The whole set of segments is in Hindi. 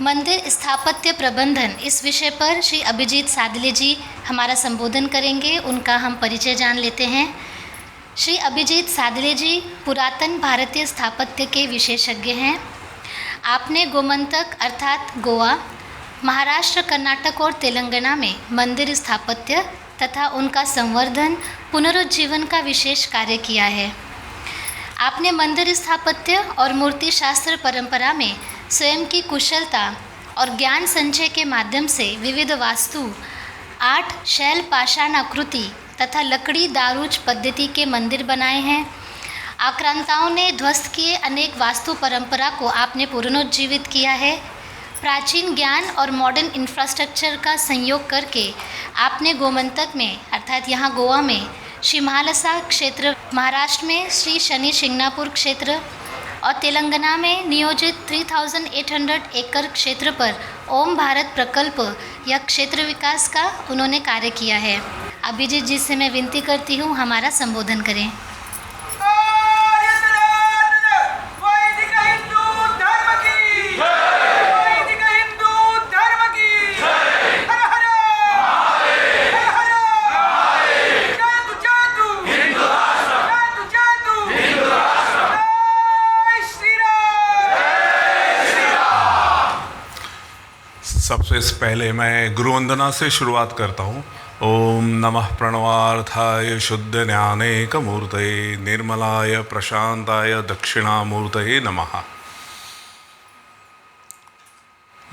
मंदिर स्थापत्य प्रबंधन इस विषय पर श्री अभिजीत सादले जी हमारा संबोधन करेंगे। उनका हम परिचय जान लेते हैं। श्री अभिजीत सादले जी पुरातन भारतीय स्थापत्य के विशेषज्ञ हैं। आपने गोमंतक अर्थात गोवा, महाराष्ट्र, कर्नाटक और तेलंगाना में मंदिर स्थापत्य तथा उनका संवर्धन, पुनरुज्जीवन का विशेष कार्य किया है। आपने मंदिर स्थापत्य और मूर्ति शास्त्र परंपरा में स्वयं की कुशलता और ज्ञान संचय के माध्यम से विविध वास्तु, आठ शैल पाषाण आकृति तथा लकड़ी दारूज पद्धति के मंदिर बनाए हैं। आक्रांताओं ने ध्वस्त किए अनेक वास्तु परंपरा को आपने पुनरुज्जीवित किया है। प्राचीन ज्ञान और मॉडर्न इंफ्रास्ट्रक्चर का संयोग करके आपने गोमंतक में अर्थात यहाँ गोवा में श्री महालसा क्षेत्र, महाराष्ट्र में श्री शनि शिंगणापुर क्षेत्र और तेलंगाना में नियोजित 3800 एकड़ क्षेत्र पर ओम भारत प्रकल्प या क्षेत्र विकास का उन्होंने कार्य किया है। अभिजीत जी से मैं विनती करती हूँ हमारा संबोधन करें। सबसे पहले मैं गुरु वंदना से शुरुआत करता हूँ। ओम नमः प्रणवार्थाय शुद्ध ज्ञानेक मूर्तये निर्मलाय प्रशांताय दक्षिणामूर्तये नमः।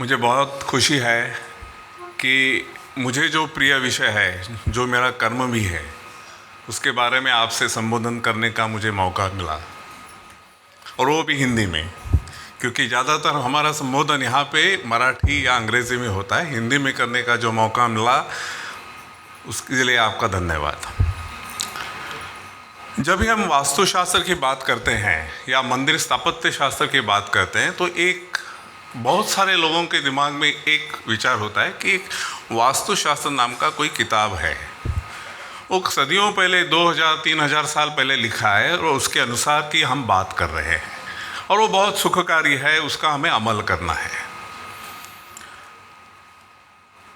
मुझे बहुत खुशी है कि मुझे जो प्रिय विषय है, जो मेरा कर्म भी है, उसके बारे में आपसे संबोधन करने का मुझे मौका मिला, और वो भी हिंदी में, क्योंकि ज़्यादातर हमारा संबोधन यहाँ पे मराठी या अंग्रेज़ी में होता है। हिंदी में करने का जो मौका मिला उसके लिए आपका धन्यवाद। जब भी हम वास्तुशास्त्र की बात करते हैं या मंदिर स्थापत्य शास्त्र की बात करते हैं तो एक बहुत सारे लोगों के दिमाग में एक विचार होता है कि एक वास्तुशास्त्र नाम का कोई किताब है, वो सदियों पहले 2000-3000 साल पहले लिखा है और उसके अनुसार की हम बात कर रहे हैं और वो बहुत सुखकारी है, उसका हमें अमल करना है।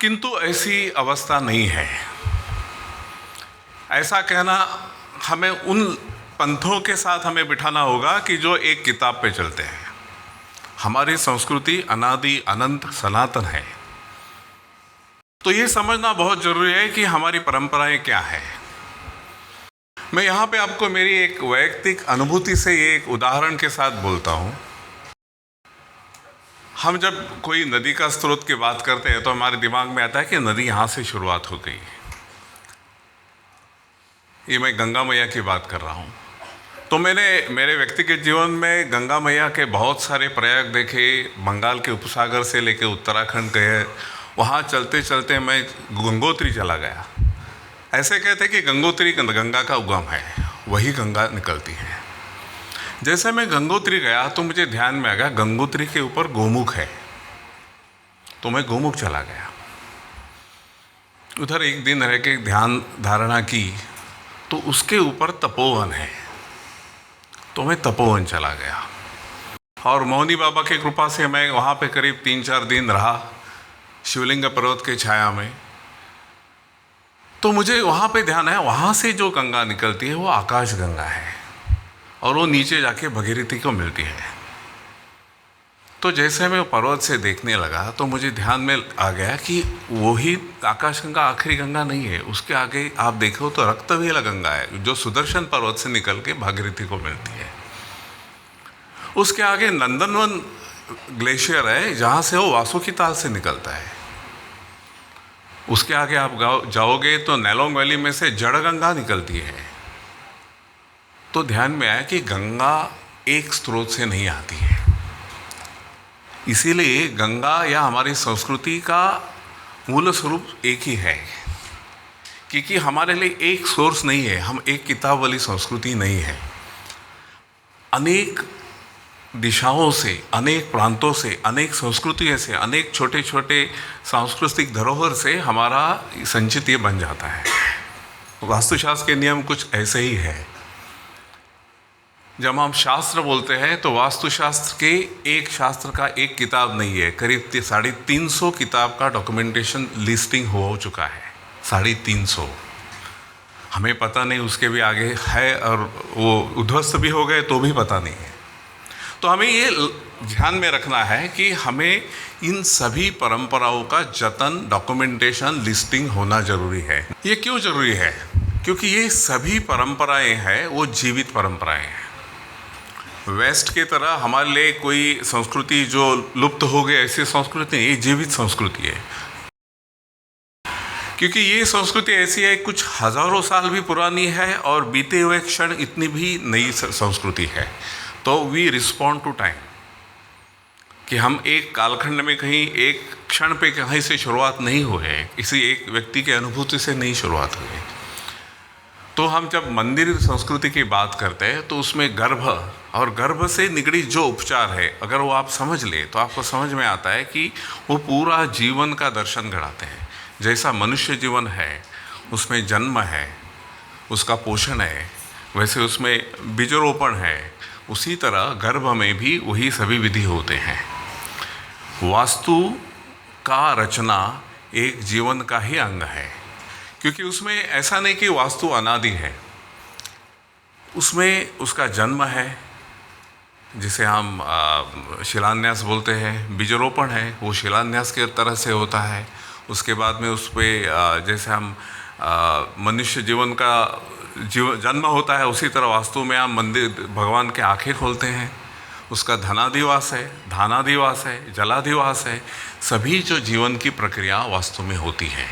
किंतु ऐसी अवस्था नहीं है। ऐसा कहना हमें उन पंथों के साथ हमें बिठाना होगा कि जो एक किताब पे चलते हैं। हमारी संस्कृति अनादि अनंत सनातन है, तो ये समझना बहुत ज़रूरी है कि हमारी परंपराएं क्या है। मैं यहाँ पे आपको मेरी एक वैयक्तिक अनुभूति से ये एक उदाहरण के साथ बोलता हूँ। हम जब कोई नदी का स्रोत की बात करते हैं तो हमारे दिमाग में आता है कि नदी यहाँ से शुरुआत हो गई। ये मैं गंगा मैया की बात कर रहा हूँ। तो मैंने मेरे व्यक्तिगत जीवन में गंगा मैया के बहुत सारे प्रयाग देखे। बंगाल के उपसागर से लेकर उत्तराखंड गए, वहाँ चलते चलते मैं गंगोत्री चला गया। ऐसे कहते कि गंगोत्री गंगा का उगम है, वही गंगा निकलती है। जैसे मैं गंगोत्री गया तो मुझे ध्यान में आ गया गंगोत्री के ऊपर गोमुख है, तो मैं गोमुख चला गया। उधर एक दिन रह के ध्यान धारणा की तो उसके ऊपर तपोवन है, तो मैं तपोवन चला गया। और मौनी बाबा की कृपा से मैं वहाँ पे करीब 3-4 दिन रहा शिवलिंग पर्वत के छाया में। तो मुझे वहाँ पे ध्यान है, वहाँ से जो गंगा निकलती है वो आकाश गंगा है और वो नीचे जाके भगीरथी को मिलती है। तो जैसे मैं पर्वत से देखने लगा तो मुझे ध्यान में आ गया कि वही आकाश गंगा आखिरी गंगा नहीं है। उसके आगे आप देखो तो रक्तवेला गंगा है, जो सुदर्शन पर्वत से निकल के भागीरथी को मिलती है। उसके आगे नंदनवन ग्लेशियर है, जहाँ से वो वासुकी ताल से निकलता है। उसके आगे आप जाओगे तो नेलोंग वैली में से जड़ गंगा निकलती है। तो ध्यान में आया कि गंगा एक स्रोत से नहीं आती है। इसीलिए गंगा या हमारी संस्कृति का मूल स्वरूप एक ही है, क्योंकि हमारे लिए एक सोर्स नहीं है, हम एक किताब वाली संस्कृति नहीं है। अनेक दिशाओं से, अनेक प्रांतों से, अनेक संस्कृतियों से, अनेक छोटे छोटे सांस्कृतिक धरोहर से हमारा संचित ये बन जाता है। वास्तुशास्त्र के नियम कुछ ऐसे ही है। जब हम शास्त्र बोलते हैं तो वास्तुशास्त्र के एक शास्त्र का एक किताब नहीं है, करीब 350 किताब का डॉक्यूमेंटेशन लिस्टिंग हो चुका है। 350 हमें पता नहीं उसके भी आगे है, और वो उध्वस्त भी हो गए तो भी पता नहीं है। तो हमें ये ध्यान में रखना है कि हमें इन सभी परंपराओं का जतन, डॉक्यूमेंटेशन, लिस्टिंग होना जरूरी है। ये क्यों जरूरी है? क्योंकि ये सभी परंपराएं हैं वो जीवित परंपराएं हैं। वेस्ट के तरह हमारे लिए कोई संस्कृति जो लुप्त हो गई ऐसी संस्कृति नहीं, ये जीवित संस्कृति है। क्योंकि ये संस्कृति ऐसी है, कुछ हजारों साल भी पुरानी है और बीते हुए क्षण इतनी भी नई संस्कृति है। तो वी रिस्पॉन्ड टू टाइम, कि हम एक कालखंड में कहीं एक क्षण पे कहीं से शुरुआत नहीं हुए, किसी एक व्यक्ति के अनुभूति से नहीं शुरुआत हुई। तो हम जब मंदिर संस्कृति की बात करते हैं तो उसमें गर्भ और गर्भ से निगड़ी जो उपचार है, अगर वो आप समझ ले तो आपको समझ में आता है कि वो पूरा जीवन का दर्शन गढ़ाते हैं। जैसा मनुष्य जीवन है उसमें जन्म है, उसका पोषण है, वैसे उसमें बीजरोपण है, उसी तरह गर्भ में भी वही सभी विधि होते हैं। वास्तु का रचना एक जीवन का ही अंग है, क्योंकि उसमें ऐसा नहीं कि वास्तु अनादि है, उसमें उसका जन्म है, जिसे हम शिलान्यास बोलते हैं, बीजरोपण है, वो शिलान्यास के तरह से होता है। उसके बाद में उस पर जैसे हम मनुष्य जीवन का जन्म होता है, उसी तरह वास्तु में हम मंदिर भगवान के आंखें खोलते हैं, उसका धनाधिवास है, धानाधिवास है, जलाधिवास है, सभी जो जीवन की प्रक्रिया वास्तु में होती है।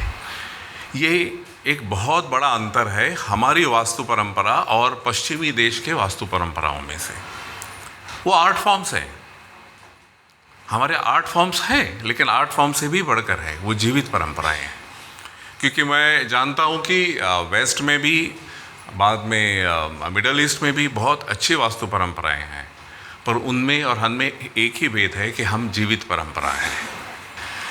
ये एक बहुत बड़ा अंतर है हमारी वास्तु परंपरा और पश्चिमी देश के वास्तु परंपराओं में से। वो आर्ट फॉर्म्स है, हमारे आर्ट फॉर्म्स हैं, लेकिन आर्ट फॉर्म से भी बढ़कर है, वो जीवित परंपराएं हैं। क्योंकि मैं जानता हूँ कि वेस्ट में भी, बाद में मिडल ईस्ट में भी बहुत अच्छी वास्तु परंपराएं हैं, पर उनमें और हमें एक ही भेद है कि हम जीवित परंपरा हैं।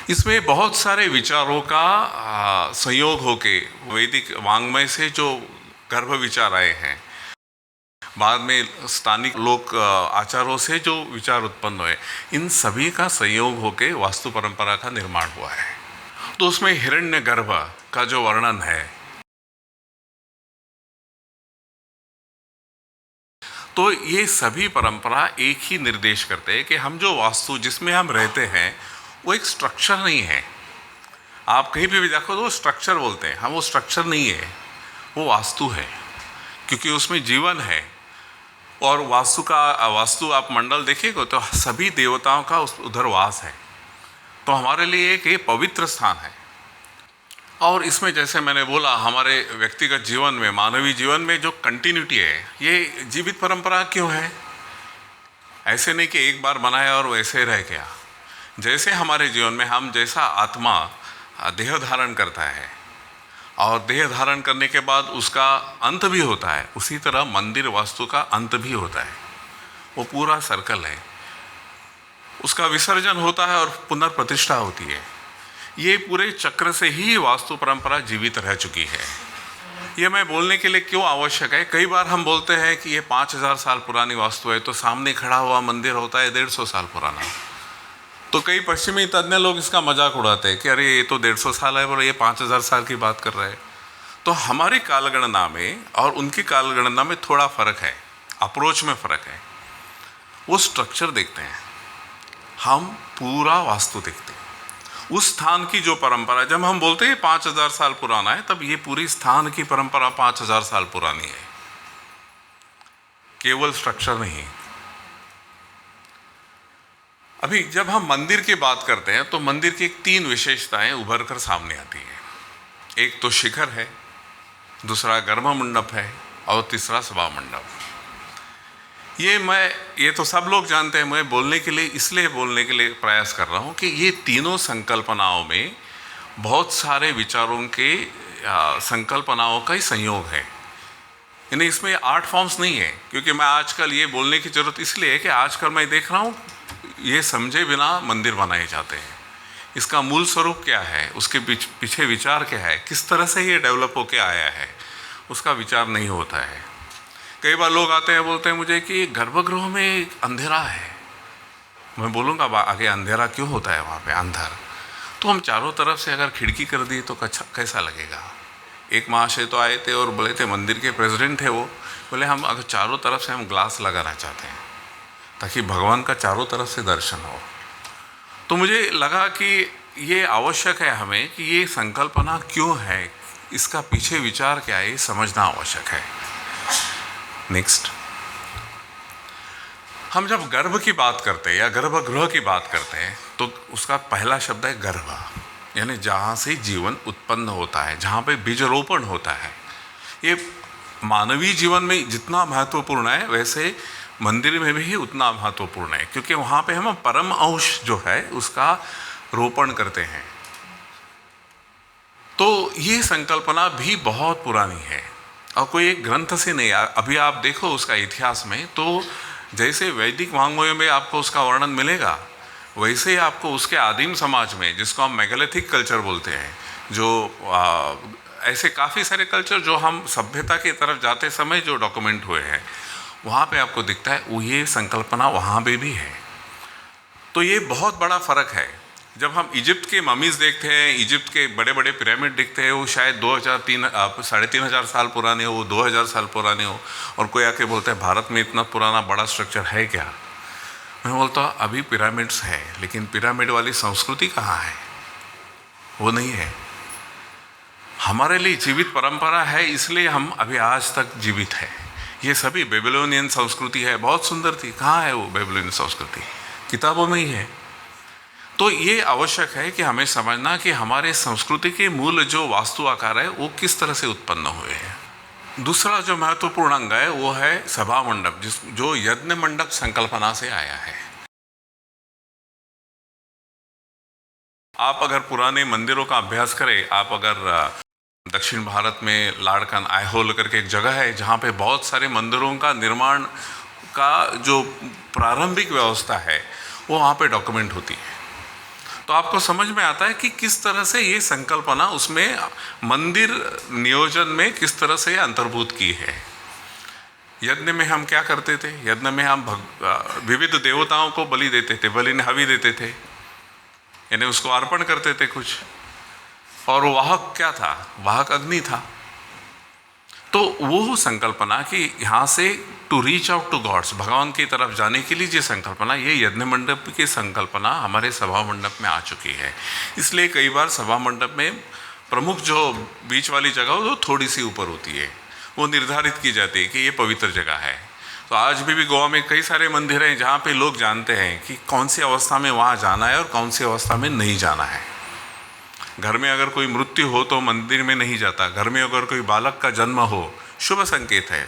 इसमें बहुत सारे विचारों का संयोग होके वैदिक वांग्मय से जो गर्भ विचार आए हैं, बाद में स्थानिक लोक आचारों से जो विचार उत्पन्न हुए, इन सभी का संयोग होके वास्तु परंपरा का निर्माण हुआ है। तो उसमें हिरण्यगर्भ का जो वर्णन है, तो ये सभी परंपरा एक ही निर्देश करते हैं कि हम जो वास्तु जिसमें हम रहते हैं वो एक स्ट्रक्चर नहीं है। आप कहीं भी देखो तो वो स्ट्रक्चर बोलते हैं, हम वो स्ट्रक्चर नहीं है, वो वास्तु है, क्योंकि उसमें जीवन है। और वास्तु आप मंडल देखिएगा तो सभी देवताओं का उधर वास है, तो हमारे लिए एक ये पवित्र स्थान है। और इसमें जैसे मैंने बोला, हमारे व्यक्तिगत जीवन में, मानवीय जीवन में जो कंटिन्यूटी है, ये जीवित परंपरा क्यों है? ऐसे नहीं कि एक बार बनाया और वैसे रह गया। जैसे हमारे जीवन में हम जैसा आत्मा देह धारण करता है और देह धारण करने के बाद उसका अंत भी होता है, उसी तरह मंदिर वास्तु का अंत भी होता है। वो पूरा सर्कल है, उसका विसर्जन होता है और पुनर्प्रतिष्ठा होती है। ये पूरे चक्र से ही वास्तु परंपरा जीवित रह चुकी है। ये मैं बोलने के लिए क्यों आवश्यक है? कई बार हम बोलते हैं कि ये 5000 साल पुरानी वास्तु है, तो सामने खड़ा हुआ मंदिर होता है 150 साल पुराना। तो कई पश्चिमी तज्ञ लोग इसका मजाक उड़ाते हैं कि अरे ये तो 150 साल है और ये 5000 साल की बात कर रहे हैं। तो हमारी कालगणना में और उनकी कालगणना में थोड़ा फ़र्क है, अप्रोच में फ़र्क है। वो स्ट्रक्चर देखते हैं, हम पूरा वास्तु देखते हैं। उस स्थान की जो परंपरा, जब हम बोलते हैं 5000 साल पुराना है, तब ये पूरी स्थान की परंपरा 5000 साल पुरानी है, केवल स्ट्रक्चर नहीं। अभी जब हम मंदिर की बात करते हैं तो मंदिर की 3 विशेषताएं उभर कर सामने आती हैं। एक तो शिखर है, दूसरा गर्भ मंडप है और तीसरा सभा मंडप। ये तो सब लोग जानते हैं, मैं बोलने के लिए प्रयास कर रहा हूँ कि ये तीनों संकल्पनाओं में बहुत सारे विचारों के संकल्पनाओं का ही संयोग है। यानी इसमें आर्ट फॉर्म्स नहीं है। क्योंकि मैं आजकल ये बोलने की ज़रूरत इसलिए है कि आजकल मैं देख रहा हूँ ये समझे बिना मंदिर बनाए जाते हैं। इसका मूल स्वरूप क्या है, उसके पीछे विचार क्या है, किस तरह से ये डेवलप होके आया है, उसका विचार नहीं होता है। कई बार लोग आते हैं बोलते हैं मुझे कि गर्भगृह में अंधेरा है। मैं बोलूँगा आगे अंधेरा क्यों होता है वहाँ पे अंधर? तो हम चारों तरफ से अगर खिड़की कर दी तो कैसा लगेगा? एक महाशय तो आए थे और बोले थे, मंदिर के प्रेसिडेंट थे वो, बोले हम अगर चारों तरफ से हम ग्लास लगाना चाहते हैं ताकि भगवान का चारों तरफ से दर्शन हो। तो मुझे लगा कि ये आवश्यक है हमें कि ये संकल्पना क्यों है, इसका पीछे विचार क्या है, ये समझना आवश्यक है। नेक्स्ट, हम जब गर्भ की बात करते हैं या गर्भगृह की बात करते हैं तो उसका पहला शब्द है गर्भ, यानी जहाँ से जीवन उत्पन्न होता है, जहाँ पे बीजारोपण होता है। ये मानवीय जीवन में जितना महत्वपूर्ण है वैसे मंदिर में भी उतना महत्वपूर्ण है, क्योंकि वहाँ पे हम परम अंश जो है उसका रोपण करते हैं। तो ये संकल्पना भी बहुत पुरानी है और कोई एक ग्रंथ से नहीं। अभी आप देखो उसका इतिहास में, तो जैसे वैदिक वाङ्मयों में आपको उसका वर्णन मिलेगा, वैसे ही आपको उसके आदिम समाज में, जिसको हम मेगालिथिक कल्चर बोलते हैं, जो ऐसे काफ़ी सारे कल्चर जो हम सभ्यता की तरफ जाते समय जो डॉक्यूमेंट हुए हैं, वहाँ पे आपको दिखता है वो ये संकल्पना वहाँ पे भी है। तो ये बहुत बड़ा फ़र्क है। जब हम इजिप्ट के ममीज़ देखते हैं, इजिप्ट के बड़े बड़े पिरामिड दिखते हैं, वो शायद 3,500 साल पुराने हो, 2,000 साल पुराने हो, और कोई आके बोलता है भारत में इतना पुराना बड़ा स्ट्रक्चर है क्या? मैं बोलता हूँ अभी पिरामिड्स है, लेकिन पिरामिड वाली संस्कृति कहाँ है? वो नहीं है। हमारे लिए जीवित परंपरा है, इसलिए हम अभी आज तक जीवित है। ये सभी बेबीलोनियन संस्कृति है, बहुत सुंदर थी, कहाँ है वो बेबीलोनियन संस्कृति? किताबों में ही है। तो ये आवश्यक है कि हमें समझना कि हमारे संस्कृति के मूल जो वास्तु आकार है वो किस तरह से उत्पन्न हुए हैं। दूसरा जो महत्वपूर्ण अंग है वो है सभा मंडप, जो यज्ञ मंडप संकल्पना से आया है। आप अगर पुराने मंदिरों का अभ्यास करें, आप अगर दक्षिण भारत में लाड़कन आयहोल करके एक जगह है जहाँ पे बहुत सारे मंदिरों का निर्माण का जो प्रारंभिक व्यवस्था है वो वहाँ पे डॉक्यूमेंट होती है, तो आपको समझ में आता है कि किस तरह से ये संकल्पना उसमें मंदिर नियोजन में किस तरह से अंतर्भूत की है। यज्ञ में हम क्या करते थे? यज्ञ में हम विविध देवताओं को बलि देते थे, बलि ने हवि देते थे, यानी उसको अर्पण करते थे कुछ। और वाहक क्या था? वाहक अग्नि था। तो वो संकल्पना कि यहाँ से to reach out to gods, भगवान की तरफ जाने के लिए ये संकल्पना, ये यज्ञ मंडप की संकल्पना हमारे सभा मंडप में आ चुकी है। इसलिए कई बार सभा मंडप में प्रमुख जो बीच वाली जगह हो वो थोड़ी सी ऊपर होती है, वो निर्धारित की जाती है कि ये पवित्र जगह है। तो आज भी गोवा में कई सारे मंदिर हैं जहाँ पे लोग जानते हैं कि कौन सी अवस्था में वहाँ जाना है और कौन सी अवस्था में नहीं जाना है। घर में अगर कोई मृत्यु हो तो मंदिर में नहीं जाता, घर में अगर कोई बालक का जन्म हो शुभ संकेत है,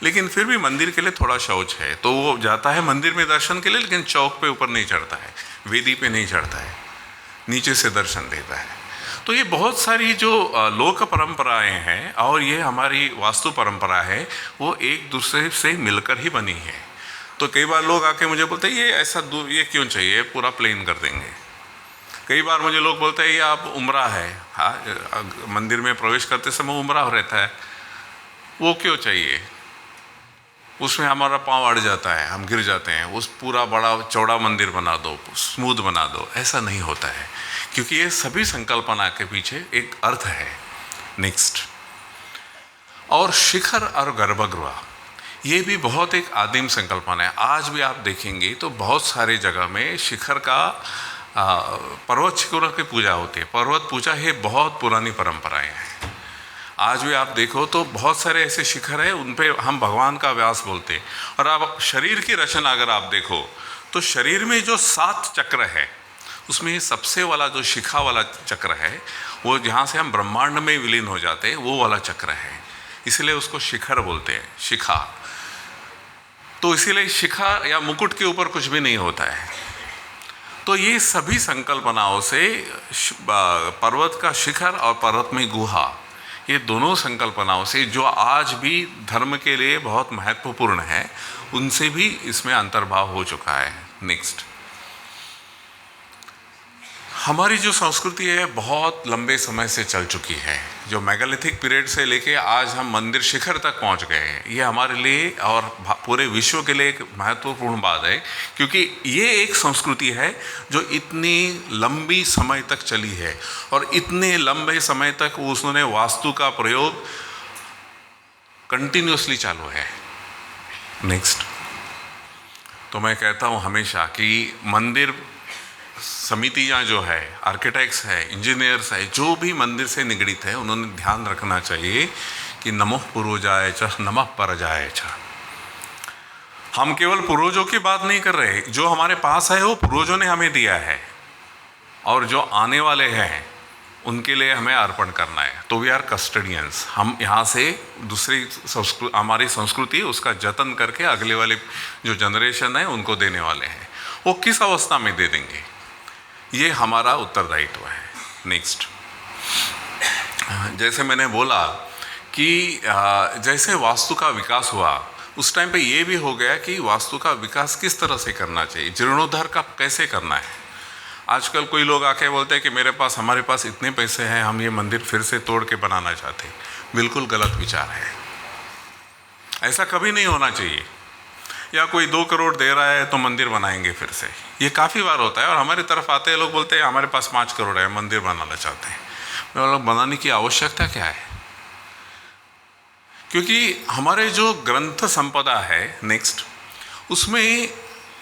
लेकिन फिर भी मंदिर के लिए थोड़ा शौच है, तो वो जाता है मंदिर में दर्शन के लिए, लेकिन चौक पे ऊपर नहीं चढ़ता है, वेदी पे नहीं चढ़ता है, नीचे से दर्शन देता है। तो ये बहुत सारी जो लोक परंपराएं हैं और ये हमारी वास्तु परंपरा है, वो एक दूसरे से मिलकर ही बनी है। तो कई बार लोग आके मुझे बोलते हैं ये ऐसा ये क्यों चाहिए, पूरा प्लेन कर देंगे। कई बार मुझे लोग बोलते हैं ये आप उम्रा है, हाँ मंदिर में प्रवेश करते समय उम्रा रहता है, वो क्यों चाहिए? उसमें हमारा पाँव अड़ जाता है, हम गिर जाते हैं, उस पूरा बड़ा चौड़ा मंदिर बना दो, स्मूथ बना दो। ऐसा नहीं होता है, क्योंकि ये सभी संकल्पना के पीछे एक अर्थ है। नेक्स्ट, और शिखर और गर्भगृह, ये भी बहुत एक आदिम संकल्पना है। आज भी आप देखेंगे तो बहुत सारे जगह में शिखर का पर्वत शिखरों की पूजा होती है। पर्वत पूजा ये बहुत पुरानी परंपराएं हैं। आज भी आप देखो तो बहुत सारे ऐसे शिखर हैं, उन पे हम भगवान का व्यास बोलते हैं। और आप शरीर की रचना अगर आप देखो तो शरीर में जो 7 चक्र है, उसमें सबसे वाला जो शिखा वाला चक्र है, वो जहाँ से हम ब्रह्मांड में विलीन हो जाते हैं, वो वाला चक्र है, इसलिए उसको शिखर बोलते हैं, शिखा। तो इसीलिए शिखा या मुकुट के ऊपर कुछ भी नहीं होता है। तो ये सभी संकल्पनाओं से पर्वत का शिखर और पर्वत में गुहा, ये दोनों संकल्पनाओं से जो आज भी धर्म के लिए बहुत महत्वपूर्ण है, उनसे भी इसमें अंतर्भाव हो चुका है। नेक्स्ट, हमारी जो संस्कृति है बहुत लंबे समय से चल चुकी है। जो मेगालिथिक पीरियड से लेके आज हम मंदिर शिखर तक पहुंच गए हैं, ये हमारे लिए और पूरे विश्व के लिए एक महत्वपूर्ण बात है, क्योंकि ये एक संस्कृति है जो इतनी लंबी समय तक चली है और इतने लंबे समय तक उसने वास्तु का प्रयोग कंटिन्यूसली चालू है। नेक्स्ट, तो मैं कहता हूँ हमेशा कि मंदिर समितियाँ जो है, आर्किटेक्ट्स है, इंजीनियर्स है, जो भी मंदिर से निगड़ित है, उन्होंने ध्यान रखना चाहिए कि नमः पूर्वजाय च नमः परजाय च। हम केवल पूर्वजों की बात नहीं कर रहे, जो हमारे पास है वो पूर्वजों ने हमें दिया है, और जो आने वाले हैं उनके लिए हमें अर्पण करना है। तो वी आर कस्टडियंस। हम यहाँ से दूसरी हमारी संस्कृति उसका जतन करके अगले वाले जो जनरेशन है उनको देने वाले हैं। वो किस अवस्था में दे देंगे, ये हमारा उत्तरदायित्व है। नेक्स्ट, जैसे मैंने बोला कि जैसे वास्तु का विकास हुआ उस टाइम पे ये भी हो गया कि वास्तु का विकास किस तरह से करना चाहिए, जीर्णोद्धार का कैसे करना है। आजकल कोई लोग आके बोलते हैं कि हमारे पास इतने पैसे हैं, हम ये मंदिर फिर से तोड़ के बनाना चाहते हैं। बिल्कुल गलत विचार है, ऐसा कभी नहीं होना चाहिए। या कोई 2 करोड़ दे रहा है तो मंदिर बनाएंगे फिर से, ये काफ़ी बार होता है। और हमारी तरफ आते हैं लोग, बोलते हैं हमारे पास 5 करोड़ है, मंदिर बनाना चाहते हैं। मैं लोग बनाने की आवश्यकता क्या है, क्योंकि हमारे जो ग्रंथ संपदा है नेक्स्ट, उसमें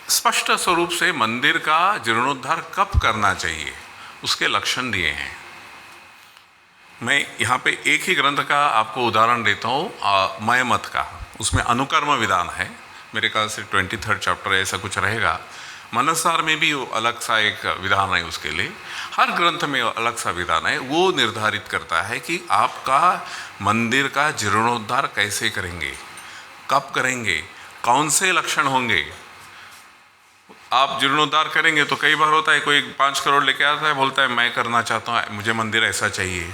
स्पष्ट स्वरूप से मंदिर का जीर्णोद्धार कब करना चाहिए उसके लक्षण दिए हैं। मैं यहाँ पे एक ही ग्रंथ का आपको उदाहरण देता हूँ, मय मत का। उसमें अनुकर्म विधान है, मेरे ख्याल से 23 चैप्टर ऐसा कुछ रहेगा। मनसार में भी अलग सा एक विधान है उसके लिए, हर ग्रंथ में अलग सा विधान है। वो निर्धारित करता है कि आपका मंदिर का जीर्णोद्धार कैसे करेंगे, कब करेंगे, कौन से लक्षण होंगे। आप जीर्णोद्धार करेंगे तो कई बार होता है कोई 5 करोड़ लेके आता है, बोलता है मैं करना चाहता हूँ, मुझे मंदिर ऐसा चाहिए।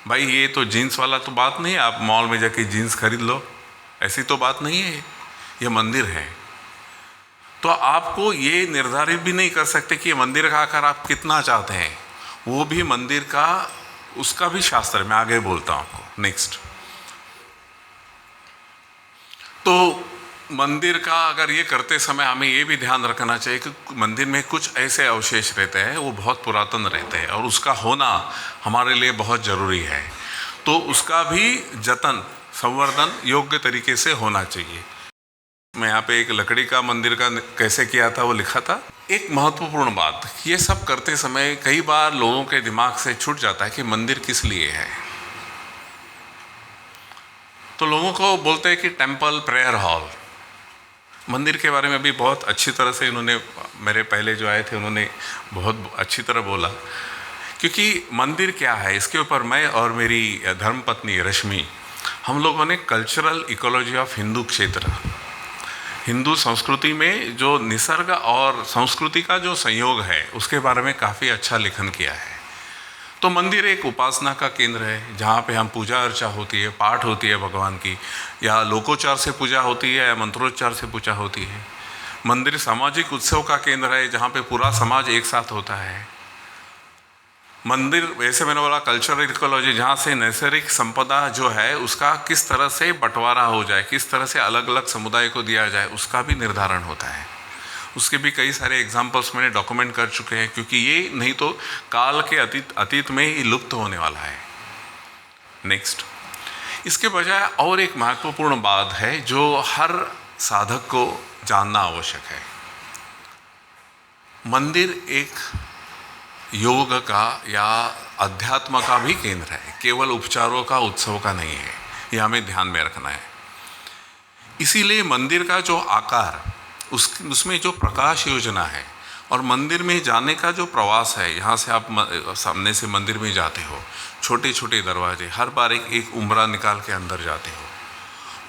भाई ये तो जीन्स वाला तो बात नहीं है, आप मॉल में जाके जीन्स खरीद लो, ऐसी तो बात नहीं है। ये मंदिर है, तो आपको ये निर्धारित भी नहीं कर सकते कि ये मंदिर का आकार आप कितना चाहते हैं। वो भी मंदिर का, उसका भी शास्त्र मैं आगे बोलता हूँ आपको। नेक्स्ट, तो मंदिर का अगर ये करते समय हमें ये भी ध्यान रखना चाहिए कि मंदिर में कुछ ऐसे अवशेष रहते हैं वो बहुत पुरातन रहते हैं और उसका होना हमारे लिए बहुत ज़रूरी है। तो उसका भी जतन, संवर्धन योग्य तरीके से होना चाहिए। मैं यहाँ पे एक लकड़ी का मंदिर का कैसे किया था वो लिखा था। एक महत्वपूर्ण बात, ये सब करते समय कई बार लोगों के दिमाग से छूट जाता है कि मंदिर किस लिए है। तो लोगों को बोलते हैं कि टेम्पल, प्रेयर हॉल। मंदिर के बारे में भी बहुत अच्छी तरह से इन्होंने, मेरे पहले जो आए थे उन्होंने बहुत अच्छी तरह बोला, क्योंकि मंदिर क्या है इसके ऊपर मैं और मेरी धर्मपत्नी रश्मि, हम लोगों ने कल्चरल इकोलॉजी ऑफ हिंदू क्षेत्र, हिंदू संस्कृति में जो निसर्ग और संस्कृति का जो संयोग है उसके बारे में काफ़ी अच्छा लेखन किया है। तो मंदिर एक उपासना का केंद्र है जहाँ पे हम पूजा अर्चा होती है, पाठ होती है भगवान की, या लोकोच्चार से पूजा होती है या मंत्रोच्चार से पूजा होती है। मंदिर सामाजिक उत्सव का केंद्र है जहाँ पे पूरा समाज एक साथ होता है। मंदिर, वैसे मैंने बोला कल्चरल इकोलॉजी, जहाँ से नैसर्गिक संपदा जो है उसका किस तरह से बंटवारा हो जाए, किस तरह से अलग अलग समुदाय को दिया जाए, उसका भी निर्धारण होता है। उसके भी कई सारे एग्जाम्पल्स मैंने डॉक्यूमेंट कर चुके हैं, क्योंकि ये नहीं तो काल के अतीत में ही लुप्त होने वाला है। नेक्स्ट, इसके बजाय और एक महत्वपूर्ण बात है जो हर साधक को जानना आवश्यक है। मंदिर एक योग का या अध्यात्म का भी केंद्र है, केवल उपचारों का, उत्सव का नहीं है। ये हमें ध्यान में रखना है। इसीलिए मंदिर का जो आकार, उसमें जो प्रकाश योजना है और मंदिर में जाने का जो प्रवास है, यहाँ से आप सामने से मंदिर में जाते हो, छोटे छोटे दरवाजे, हर बार एक उम्रा निकाल के अंदर जाते हो,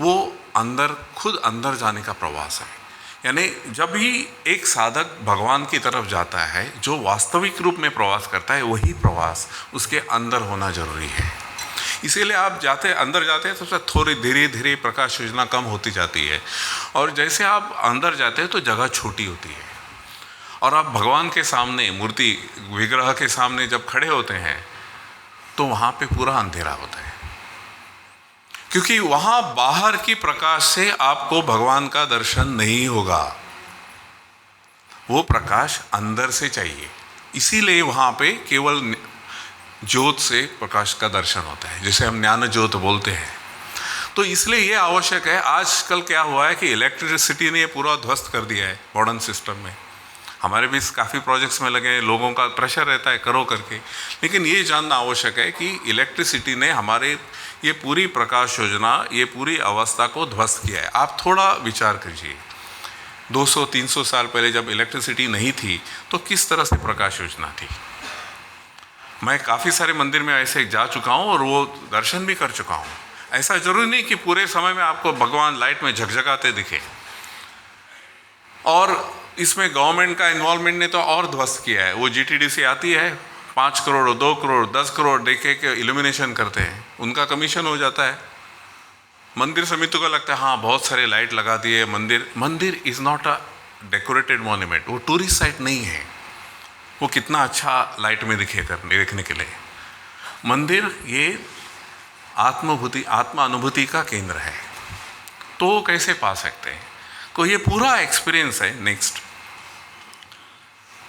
वो अंदर, खुद अंदर जाने का प्रवास है। यानी जब भी एक साधक भगवान की तरफ जाता है, जो वास्तविक रूप में प्रवास करता है, वही प्रवास उसके अंदर होना जरूरी है। इसीलिए आप अंदर जाते हैं तो थोड़ी धीरे धीरे प्रकाश योजना कम होती जाती है, और जैसे आप अंदर जाते हैं तो जगह छोटी होती है। और आप भगवान के सामने, मूर्ति विग्रह के सामने जब खड़े होते हैं तो वहाँ पे पूरा अंधेरा होता है, क्योंकि वहाँ बाहर की प्रकाश से आपको भगवान का दर्शन नहीं होगा, वो प्रकाश अंदर से चाहिए। इसीलिए वहाँ पे केवल ज्योत से प्रकाश का दर्शन होता है, जिसे हम ज्ञान ज्योत बोलते हैं। तो इसलिए ये आवश्यक है। आजकल क्या हुआ है कि इलेक्ट्रिसिटी ने पूरा ध्वस्त कर दिया है मॉडर्न सिस्टम में। हमारे भी काफ़ी प्रोजेक्ट्स में लगे हैं, लोगों का प्रेशर रहता है करो करके, लेकिन ये जानना आवश्यक है कि इलेक्ट्रिसिटी ने हमारे ये पूरी प्रकाश योजना, ये पूरी अवस्था को ध्वस्त किया है। आप थोड़ा विचार कीजिए, 200-300 साल पहले जब इलेक्ट्रिसिटी नहीं थी तो किस तरह से प्रकाश योजना थी। मैं काफ़ी सारे मंदिर में ऐसे जा चुका हूँ और वो दर्शन भी कर चुका हूँ। ऐसा जरूरी नहीं कि पूरे समय में आपको भगवान लाइट में झकझकाते दिखे। और इसमें गवर्नमेंट का इन्वॉल्वमेंट ने तो और ध्वस्त किया है। वो जीटीडीसी आती है, 5 करोड़, 2 करोड़, 10 करोड़ देखे के इल्यूमिनेशन करते हैं, उनका कमीशन हो जाता है। मंदिर समिति को लगता है हाँ बहुत सारे लाइट लगा दिए। मंदिर is not a decorated monument, वो टूरिस्ट साइट नहीं है। वो कितना अच्छा लाइट में देखने के लिए। मंदिर ये आत्मा अनुभूति का केंद्र है। तो कैसे पा सकते हैं? तो ये पूरा एक्सपीरियंस है। नेक्स्ट,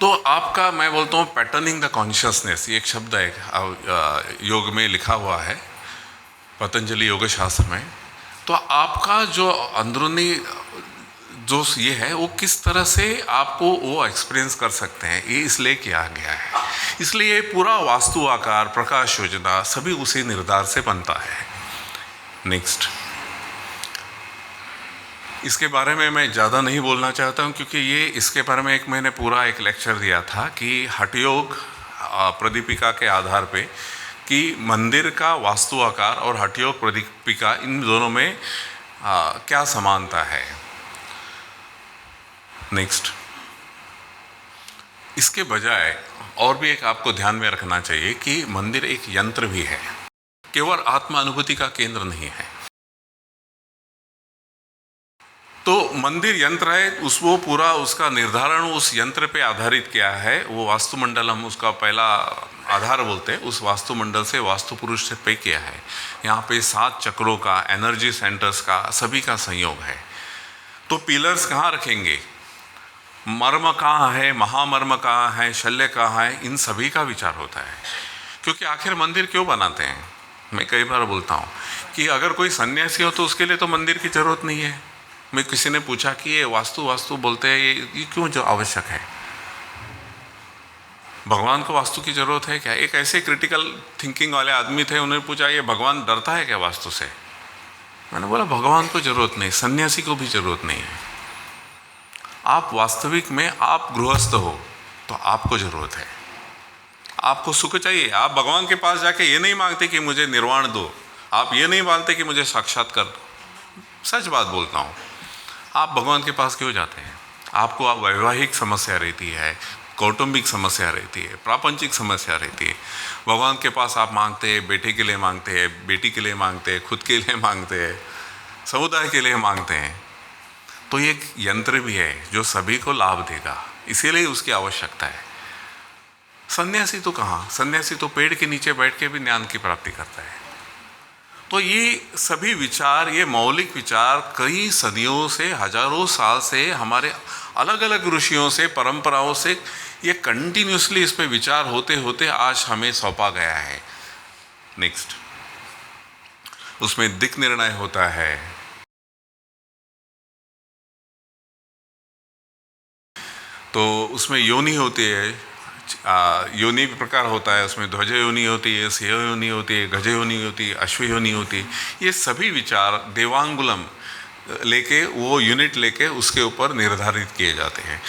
तो आपका, मैं बोलता हूँ पैटर्निंग द कॉन्शियसनेस, ये एक शब्द है योग में लिखा हुआ है, पतंजलि योग शास्त्र में। तो आपका जो अंदरूनी जो ये है वो किस तरह से आपको वो एक्सपीरियंस कर सकते हैं, ये इसलिए किया गया है। इसलिए ये पूरा वास्तु आकार, प्रकाश योजना सभी उसी निर्धार से बनता है। नेक्स्ट, इसके बारे में मैं ज़्यादा नहीं बोलना चाहता हूँ, क्योंकि ये इसके बारे में मैंने पूरा एक लेक्चर दिया था कि हठयोग प्रदीपिका के आधार पे कि मंदिर का वास्तु आकार और हठयोग प्रदीपिका, इन दोनों में क्या समानता है। नेक्स्ट, इसके बजाय और भी एक आपको ध्यान में रखना चाहिए कि मंदिर एक यंत्र भी है, केवल आत्मा अनुभूति का केंद्र नहीं है। तो मंदिर यंत्र है, वो पूरा उसका निर्धारण उस यंत्र पे आधारित किया है। वो वास्तुमंडल हम उसका पहला आधार बोलते हैं, उस वास्तुमंडल से वास्तु पुरुष से पे किया है। यहाँ पे 7 चक्रों का, एनर्जी सेंटर्स का, सभी का संयोग है। तो पिलर्स कहाँ रखेंगे, मर्म कहाँ है, महामर्म कहाँ है, शल्य कहाँ है, इन सभी का विचार होता है। क्योंकि आखिर मंदिर क्यों बनाते हैं? मैं कई बार बोलता हूँ कि अगर कोई सन्यासी हो तो उसके लिए तो मंदिर की जरूरत नहीं है। मैं किसी ने पूछा कि ये वास्तु बोलते हैं, ये क्यों जो आवश्यक है? भगवान को वास्तु की जरूरत है क्या? एक ऐसे क्रिटिकल थिंकिंग वाले आदमी थे, उन्होंने पूछा ये भगवान डरता है क्या वास्तु से? मैंने बोला भगवान को जरूरत नहीं, सन्यासी को भी जरूरत नहीं है। आप वास्तविक में आप गृहस्थ हो तो आपको जरूरत है, आपको सुख चाहिए। आप भगवान के पास जाके ये नहीं मांगते कि मुझे निर्वाण दो, आप ये नहीं मांगते कि मुझे साक्षात्कार दो। सच बात बोलता हूँ, आप भगवान के पास क्यों जाते हैं? आपको आप वैवाहिक समस्या रहती है, कौटुंबिक समस्या रहती है, प्रापंचिक समस्या रहती है। भगवान के पास आप मांगते हैं, बेटे के लिए मांगते हैं, बेटी के लिए मांगते हैं, खुद के लिए मांगते हैं, समुदाय के लिए मांगते हैं। तो ये एक यंत्र भी है जो सभी को लाभ देगा, इसीलिए उसकी आवश्यकता है। सन्यासी तो कहाँ, सन्यासी तो पेड़ के नीचे बैठ के भी ज्ञान की प्राप्ति करता है। तो ये सभी विचार, ये मौलिक विचार कई सदियों से, हजारों साल से हमारे अलग अलग ऋषियों से, परंपराओं से ये कंटिन्यूसली इस पे विचार होते होते आज हमें सौंपा गया है। नेक्स्ट, उसमें दिक् निर्णय होता है, तो उसमें योनि होती है, योनि प्रकार होता है, उसमें ध्वज योनि होती है, सिंह योनि होती है, गज योनि होती है, अश्व योनि होती है। ये सभी विचार देवांगुलम लेके, वो यूनिट लेके उसके ऊपर निर्धारित किए जाते हैं।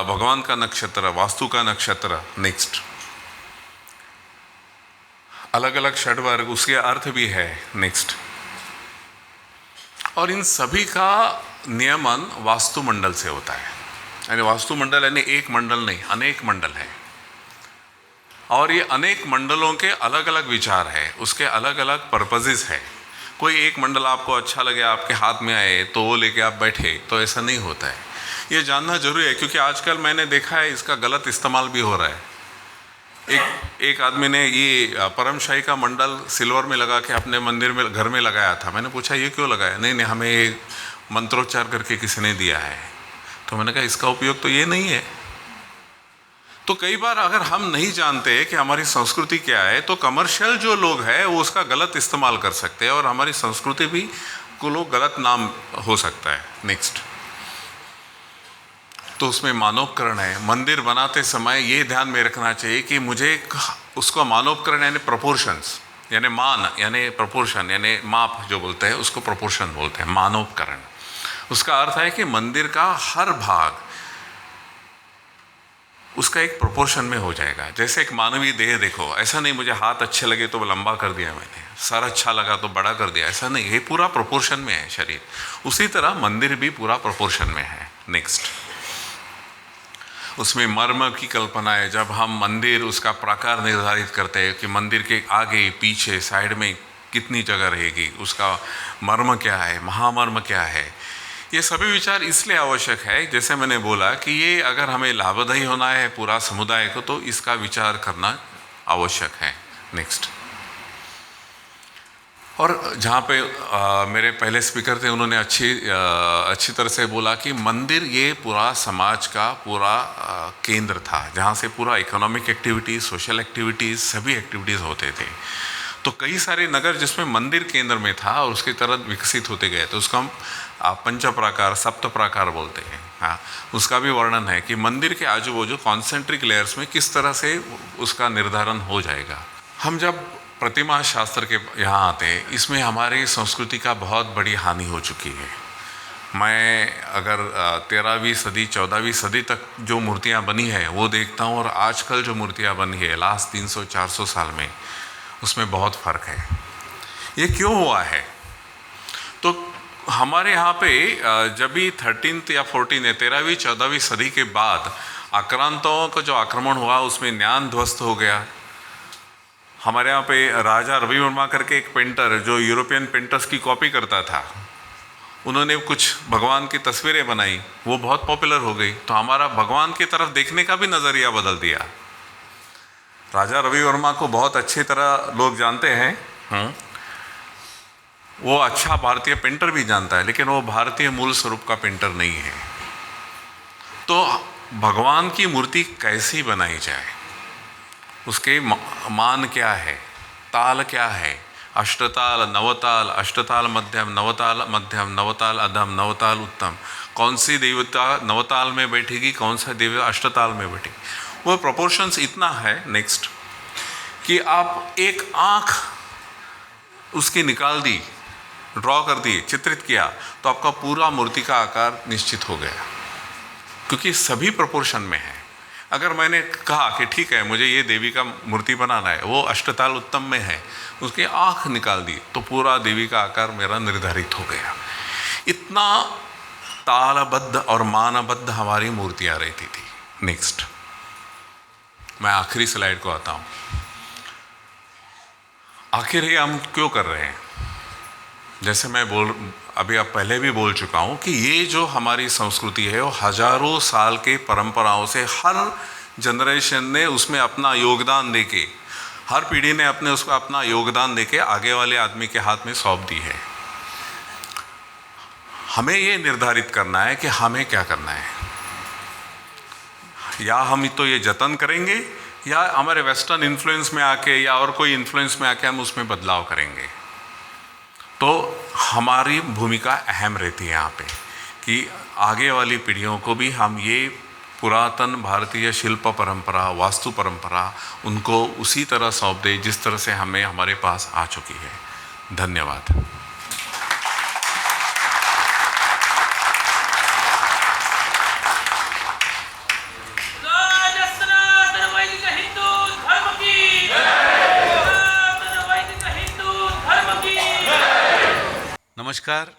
भगवान का नक्षत्र, वास्तु का नक्षत्र। नेक्स्ट, अलग अलग षड्वर्ग, उसके अर्थ भी है। नेक्स्ट, और इन सभी का नियमन वास्तुमंडल से होता है। यानी वास्तुमंडल यानी एक मंडल नहीं, अनेक मंडल है, और ये अनेक मंडलों के अलग अलग विचार है, उसके अलग अलग पर्पजेस है। कोई एक मंडल आपको अच्छा लगे, आपके हाथ में आए तो वो लेके आप बैठे, तो ऐसा नहीं होता है। ये जानना जरूरी है, क्योंकि आजकल मैंने देखा है इसका गलत इस्तेमाल भी हो रहा है। एक आदमी ने ये परमशाही का मंडल सिल्वर में लगा के अपने मंदिर में, घर में लगाया था। मैंने पूछा ये क्यों लगाया? नहीं नहीं, हमें ये मंत्रोच्चार करके किसी ने दिया है। तो मैंने कहा इसका उपयोग तो ये नहीं है। तो कई बार अगर हम नहीं जानते कि हमारी संस्कृति क्या है, तो कमर्शियल जो लोग हैं वो उसका गलत इस्तेमाल कर सकते हैं, और हमारी संस्कृति भी को लोग गलत नाम हो सकता है। नेक्स्ट, तो उसमें मानवकरण है। मंदिर बनाते समय ये ध्यान में रखना चाहिए कि मुझे उसका मानवकरण यानी प्रोपोर्शंस, यानी मान यानी प्रोपोर्शन यानी माप जो बोलते हैं उसको प्रोपोर्शन बोलते हैं, मानवकरण। उसका अर्थ है कि मंदिर का हर भाग उसका एक प्रोपोर्शन में हो जाएगा। जैसे एक मानवीय देह देखो, ऐसा नहीं मुझे हाथ अच्छे लगे तो लंबा कर दिया मैंने, सर अच्छा लगा तो बड़ा कर दिया, ऐसा नहीं, ये पूरा प्रोपोर्शन में है शरीर। उसी तरह मंदिर भी पूरा प्रोपोर्शन में है। नेक्स्ट, उसमें मर्म की कल्पना है। जब हम मंदिर उसका प्रकार निर्धारित करते हैं कि मंदिर के आगे पीछे साइड में कितनी जगह रहेगी, उसका मर्म क्या है, महामर्म क्या है, ये सभी विचार इसलिए आवश्यक है, जैसे मैंने बोला कि ये अगर हमें लाभदायी होना है पूरा समुदाय को, तो इसका विचार करना आवश्यक है। नेक्स्ट, और जहाँ पे मेरे पहले स्पीकर थे उन्होंने अच्छी तरह से बोला कि मंदिर ये पूरा समाज का पूरा केंद्र था, जहाँ से पूरा इकोनॉमिक एक्टिविटीज़, सोशल एक्टिविटीज़, सभी एक्टिविटीज़ होते थे। तो कई सारे नगर जिसमें मंदिर केंद्र में था और उसकी तरह विकसित होते गए, तो उसको हम पंच प्राकार, सप्त प्राकार बोलते हैं। हाँ, उसका भी वर्णन है कि मंदिर के आजू बाजू कॉन्सेंट्रिक लेयर्स में किस तरह से उसका निर्धारण हो जाएगा। हम जब प्रतिमा शास्त्र के यहाँ आते हैं, इसमें हमारी संस्कृति का बहुत बड़ी हानि हो चुकी है। मैं अगर 13वीं सदी 14वीं सदी तक जो मूर्तियाँ बनी है वो देखता हूँ, और आजकल जो मूर्तियाँ बनी है लास्ट 300-400 साल में, उसमें बहुत फ़र्क है। ये क्यों हुआ है? तो हमारे यहाँ पे जब भी 13th या 13वीं 14वीं सदी के बाद आक्रांतों का जो आक्रमण हुआ, उसमें ज्ञान ध्वस्त हो गया। हमारे यहाँ पे राजा रवि वर्मा करके एक पेंटर जो यूरोपियन पेंटर्स की कॉपी करता था, उन्होंने कुछ भगवान की तस्वीरें बनाई, वो बहुत पॉपुलर हो गई। तो हमारा भगवान की तरफ देखने का भी नज़रिया बदल दिया। राजा रवि वर्मा को बहुत अच्छी तरह लोग जानते हैं। वो अच्छा भारतीय पेंटर भी जानता है, लेकिन वो भारतीय मूल स्वरूप का पेंटर नहीं है। तो भगवान की मूर्ति कैसी बनाई जाए, उसके मान क्या है, ताल क्या है, अष्टताल, नवताल, अष्टताल मध्यम, नवताल मध्यम, नवताल अधम, नवताल उत्तम, कौन सी देवता नवताल में बैठेगी, कौन सा देवता अष्टताल में बैठेगी, वो प्रोपोर्शंस इतना है। नेक्स्ट, कि आप एक आँख उसकी निकाल दी, ड्रॉ कर दी, चित्रित किया, तो आपका पूरा मूर्ति का आकार निश्चित हो गया, क्योंकि सभी प्रोपोर्शन में है। अगर मैंने कहा कि ठीक है मुझे ये देवी का मूर्ति बनाना है, वो अष्टताल उत्तम में है, उसकी आँख निकाल दी, तो पूरा देवी का आकार मेरा निर्धारित हो गया। इतना तालबद्ध और मानबद्ध हमारी मूर्तियाँ रहती थी। नेक्स्ट, मैं आखिरी स्लाइड को आता हूँ। आखिर ये हम क्यों कर रहे हैं? जैसे मैं अभी अब पहले भी बोल चुका हूँ कि ये जो हमारी संस्कृति है वो हजारों साल के परंपराओं से हर जनरेशन ने उसमें अपना योगदान देके, हर पीढ़ी ने उसको अपना योगदान देके आगे वाले आदमी के हाथ में सौंप दी है। हमें ये निर्धारित करना है कि हमें क्या करना है, या हम तो ये जतन करेंगे या हमारे वेस्टर्न इन्फ्लुएंस में आके या और कोई इन्फ्लुएंस में आके हम उसमें बदलाव करेंगे। तो हमारी भूमिका अहम रहती है यहाँ पे कि आगे वाली पीढ़ियों को भी हम ये पुरातन भारतीय शिल्प परंपरा, वास्तु परंपरा उनको उसी तरह सौंप दें जिस तरह से हमें हमारे पास आ चुकी है। धन्यवाद। नमस्कार।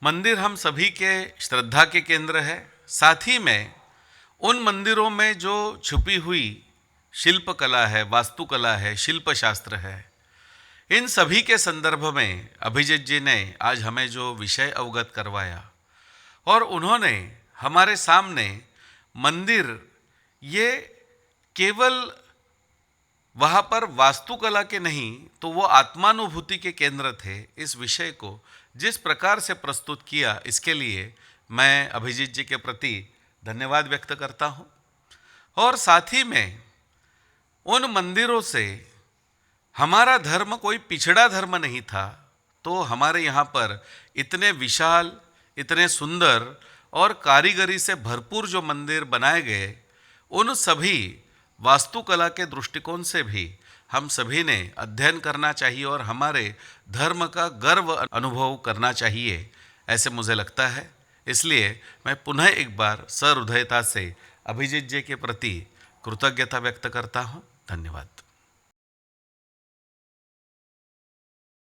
मंदिर हम सभी के श्रद्धा के केंद्र है। साथ ही में उन मंदिरों में जो छुपी हुई शिल्प कला है, वास्तुकला है, शिल्प शास्त्र है, इन सभी के संदर्भ में अभिजीत जी ने आज हमें जो विषय अवगत करवाया और उन्होंने हमारे सामने मंदिर ये केवल वहाँ पर वास्तुकला के नहीं तो वो आत्मानुभूति के केंद्र थे, इस विषय को जिस प्रकार से प्रस्तुत किया इसके लिए मैं अभिजीत जी के प्रति धन्यवाद व्यक्त करता हूँ। और साथ ही में उन मंदिरों से हमारा धर्म कोई पिछड़ा धर्म नहीं था, तो हमारे यहाँ पर इतने विशाल, इतने सुंदर और कारीगरी से भरपूर जो मंदिर बनाए गए, उन सभी वास्तुकला के दृष्टिकोण से भी हम सभी ने अध्ययन करना चाहिए और हमारे धर्म का गर्व अनुभव करना चाहिए, ऐसे मुझे लगता है। इसलिए मैं पुनः एक बार सहृदयता से अभिजीत जी के प्रति कृतज्ञता व्यक्त करता हूँ। धन्यवाद।